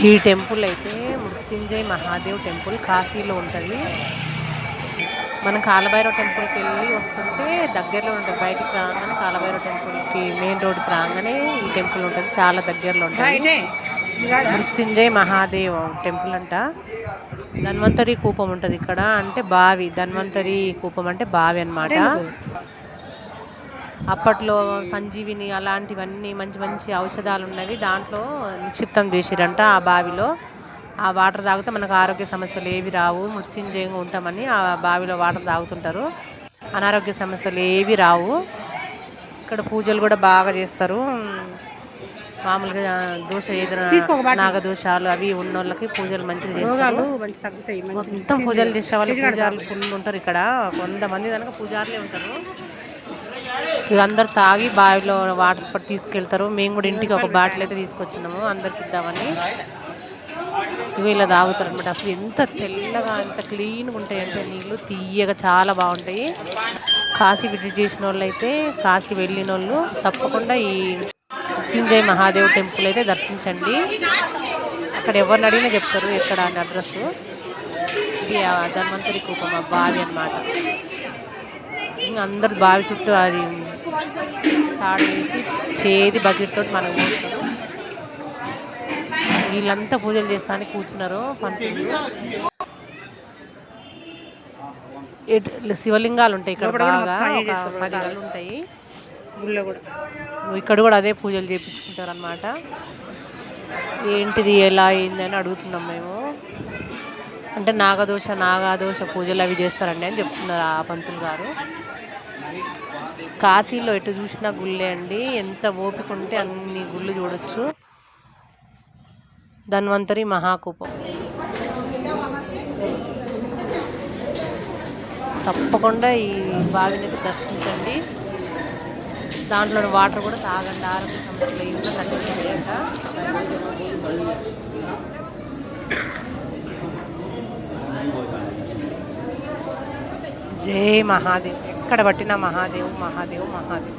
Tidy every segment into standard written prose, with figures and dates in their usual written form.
ఈ టెంపుల్ అయితే మృత్యుంజయ మహాదేవ్ టెంపుల్ కాశీలో ఉంటుంది. మనం కాలభైరవ టెంపుల్కి వెళ్ళి వస్తుంటే దగ్గరలో ఉంటుంది. బయటికి రాగానే కాలభైరవ టెంపుల్కి మెయిన్ రోడ్కి రాగానే ఈ టెంపుల్ ఉంటుంది. చాలా దగ్గరలో ఉంటుంది. మృత్యుంజయ మహాదేవ్ టెంపుల్ అంట. ధన్వంతరి కూపం ఉంటుంది ఇక్కడ. అంటే బావి, ధన్వంతరి కూపం అంటే బావి అన్నమాట. అప్పట్లో సంజీవిని అలాంటివన్నీ మంచి మంచి ఔషధాలు ఉన్నవి దాంట్లో నిక్షిప్తం చేసిరంట ఆ బావిలో. ఆ వాటర్ తాగితే మనకు ఆరోగ్య సమస్యలు ఏవి రావు, మృత్యుంజయంగా ఉంటామని ఆ బావిలో వాటర్ తాగుతుంటారు. అనారోగ్య సమస్యలు ఏవి రావు. ఇక్కడ పూజలు కూడా బాగా చేస్తారు. మామూలుగా దోష ఏదైనా నాగదోషాలు అవి ఉన్న వాళ్ళకి పూజలు మంచిగా చేస్తారు. మొత్తం పూజలు చేసే వాళ్ళు పూజారులు ఫుల్ ఉంటారు ఇక్కడ. 100 మంది కనుక పూజారులే ఉంటారు. ఇక అందరు తాగి బావిలో వాటర్ పట్టి తీసుకెళ్తారు. మేము కూడా ఇంటికి ఒక బాటిల్ అయితే తీసుకొచ్చినాము అందరికి ఇద్దామని. ఇవి ఇలా తాగుతారు అనమాట. అసలు ఎంత తెల్లగా ఎంత క్లీన్గా ఉంటాయి అంటే నీళ్ళు తీయగా చాలా బాగుంటాయి. కాశీ విజిట్ చేసిన వాళ్ళు అయితే, కాశీ వెళ్ళిన వాళ్ళు తప్పకుండా ఈ మృత్యుంజయ మహాదేవ్ టెంపుల్ అయితే దర్శించండి. అక్కడ ఎవరిని అడిగినా చెప్తారు ఎక్కడ అని అడ్రస్. ఇది ధన్వంతరి కూపం బావి అన్నమాట. ఇంకా అందరు బావి చుట్టూ అది తాడు వేసి చేది బకెట్ తోటి మనకు పోస్తారు. వీళ్ళంతా పూజలు చేస్తానికి కూర్చున్నారు పంతులు. శివలింగాలు ఉంటాయి ఇక్కడ బాగా, 10 గళ్ళు ఉంటాయి. ఇక్కడ కూడా అదే పూజలు చేయించుకుంటారు అనమాట. ఏంటిది ఎలా అయిందని అడుగుతున్నాం మేము. అంటే నాగాదోష పూజలు అవి చేస్తారండి అని చెప్తున్నారు ఆ పంతులు గారు. కాశీలో ఎటు చూసినా గుళ్ళే అండి. ఎంత ఓపిక ఉంటే అన్ని గుళ్ళు చూడొచ్చు. ధన్వంతరి మహాకూపం తప్పకుండా ఈ బావిని దర్శించండి. దాంట్లో వాటర్ కూడా తాగండి. ఆరోగ్య సమస్యలు ఏమైనా తగ్గిపోయాక. జై మహాదేవ్. ఎక్కడ పట్టినా మహాదేవ్ మహాదేవ్ మహాదేవ్.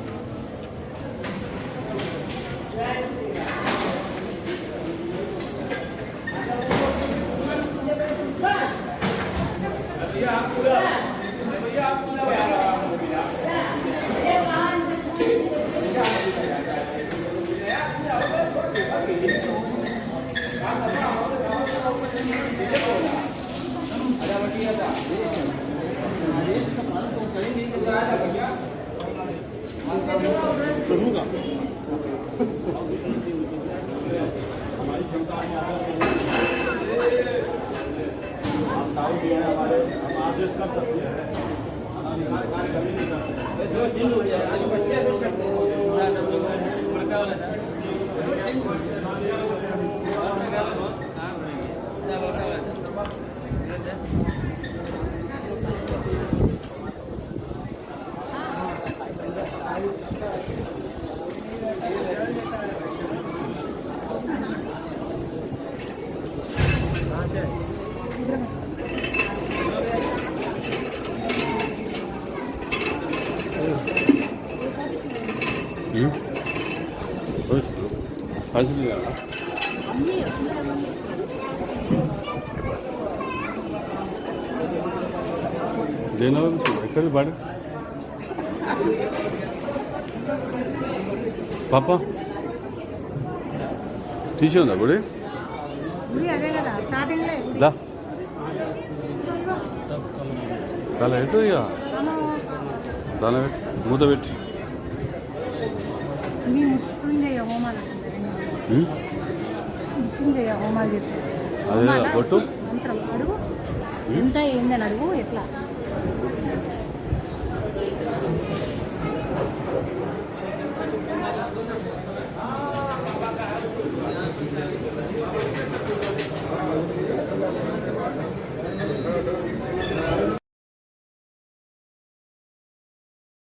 ఎక్కడ పడు పాప తీసి ఉందా గుడి దాని పెట్టు ఇక దాని పెట్టి మూత పెట్టి అదే బొట్టు ఎంత ఏందని అడుగు. ఎట్లా